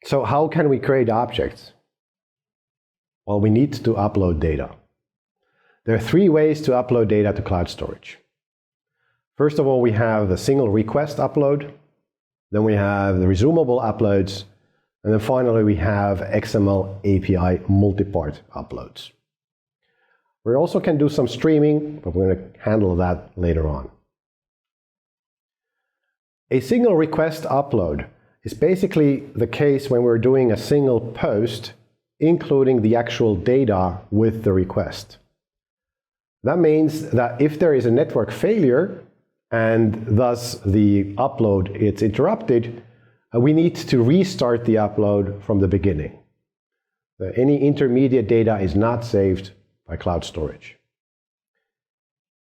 So how can we create objects? Well, we need to upload data. There are three ways to upload data to cloud storage. First of all, we have the single request upload, then we have the resumable uploads, and then finally we have XML API multi-part uploads. We also can do some streaming, but we're going to handle that later on. A single request upload is basically the case when we're doing a single post, including the actual data with the request. That means that if there is a network failure, and thus the upload is interrupted, we need to restart the upload from the beginning. Any intermediate data is not saved by cloud storage.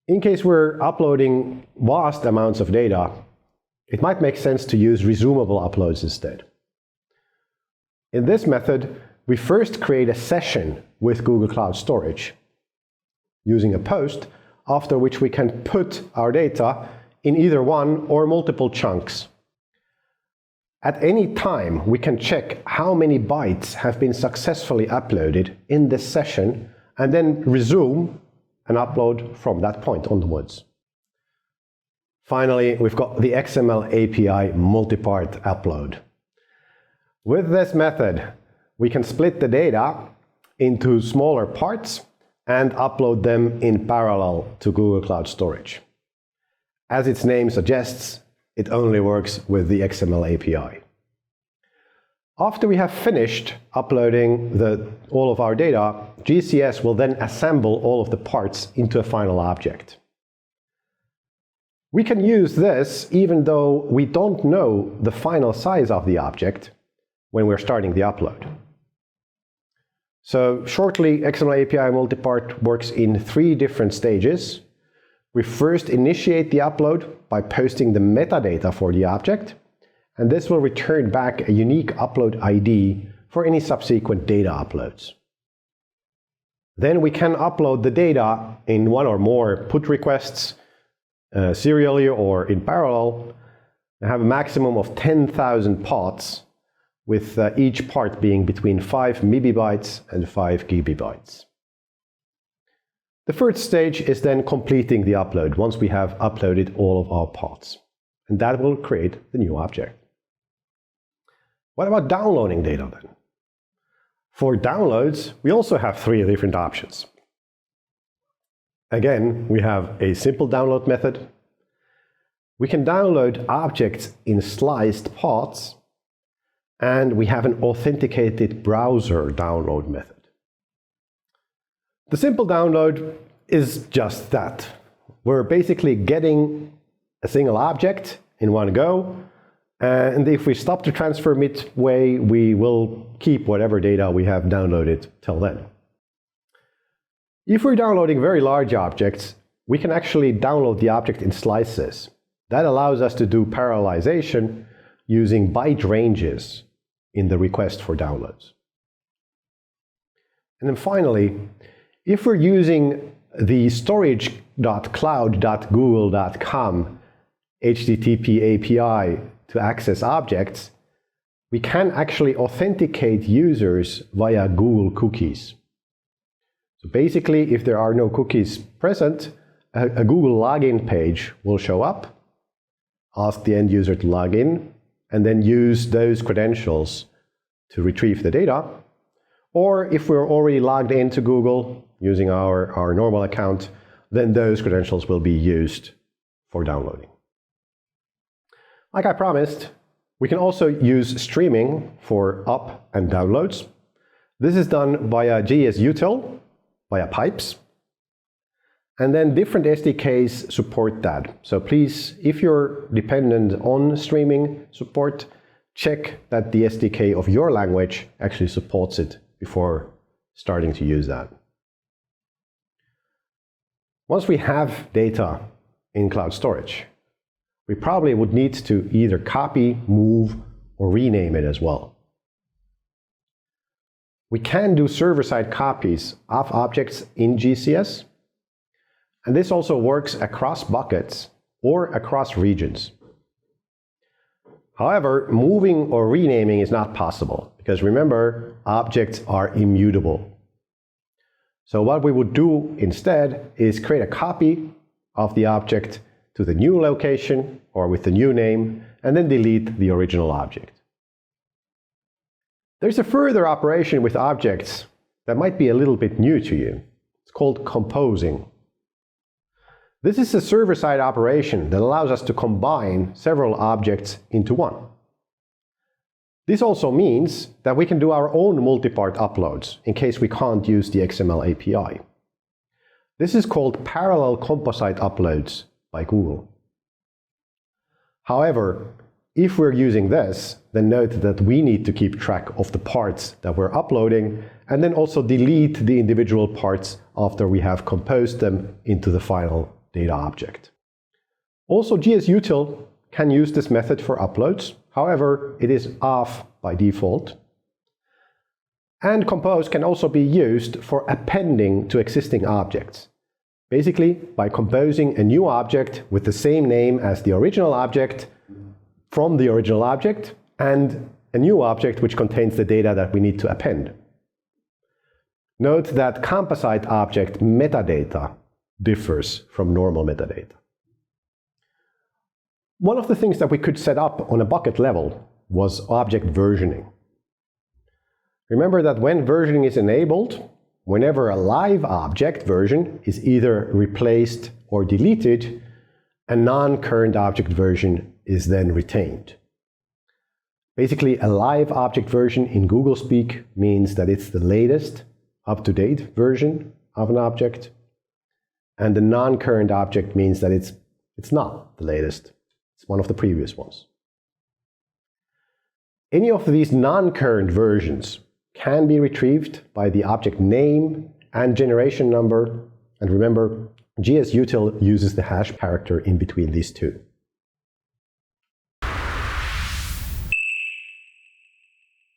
In case we're uploading vast amounts of data, it might make sense to use resumable uploads instead. In this method, we first create a session with Google Cloud Storage using a post, after which we can put our data in either one or multiple chunks. At any time, we can check how many bytes have been successfully uploaded in this session and then resume an upload from that point onwards. Finally, we've got the XML API multi-part upload. With this method, we can split the data into smaller parts and upload them in parallel to Google Cloud Storage. As its name suggests, it only works with the XML API. After we have finished uploading all of our data, GCS will then assemble all of the parts into a final object. We can use this even though we don't know the final size of the object when we're starting the upload. So shortly, XML API multi-part works in three different stages. We first initiate the upload by posting the metadata for the object, and this will return back a unique upload ID for any subsequent data uploads. Then we can upload the data in one or more put requests, serially or in parallel, and have a maximum of 10,000 pods, with each part being between 5 MB and 5 GB. The third stage is then completing the upload once we have uploaded all of our parts, and that will create the new object. What about downloading data then? For downloads, we also have three different options. Again, we have a simple download method. We can download objects in sliced parts, and we have an authenticated browser download method. The simple download is just that. We're basically getting a single object in one go, and if we stop the transfer midway, we will keep whatever data we have downloaded till then. If we're downloading very large objects, we can actually download the object in slices. That allows us to do parallelization using byte ranges in the request for downloads. And then finally, if we're using the storage.cloud.google.com HTTP API to access objects, we can actually authenticate users via Google cookies. So basically, if there are no cookies present, a Google login page will show up, ask the end user to log in, and then use those credentials to retrieve the data. Or if we're already logged into Google using our normal account, then those credentials will be used for downloading. Like I promised, we can also use streaming for up and downloads. This is done via GSUtil, via pipes. And then different SDKs support that. So please, if you're dependent on streaming support, check that the SDK of your language actually supports it before starting to use that. Once we have data in cloud storage, we probably would need to either copy, move, or rename it as well. We can do server-side copies of objects in GCS, and this also works across buckets or across regions. However, moving or renaming is not possible, because remember, objects are immutable. So what we would do instead is create a copy of the object to the new location or with the new name, and then delete the original object. There's a further operation with objects that might be a little bit new to you. It's called composing. This is a server-side operation that allows us to combine several objects into one. This also means that we can do our own multi-part uploads in case we can't use the XML API. This is called parallel composite uploads by Google. However, if we're using this, then note that we need to keep track of the parts that we're uploading and then also delete the individual parts after we have composed them into the final data object. Also, GSUtil can use this method for uploads. However, it is off by default. And compose can also be used for appending to existing objects. Basically, by composing a new object with the same name as the original object from the original object and a new object which contains the data that we need to append. Note that composite object metadata differs from normal metadata. One of the things that we could set up on a bucket level was object versioning. Remember that when versioning is enabled, whenever a live object version is either replaced or deleted, a non-current object version is then retained. Basically, a live object version in Google speak means that it's the latest, up-to-date version of an object, and the non-current object means that it's not the latest. It's one of the previous ones. Any of these non-current versions can be retrieved by the object name and generation number. And remember, GSUtil uses the hash character in between these two.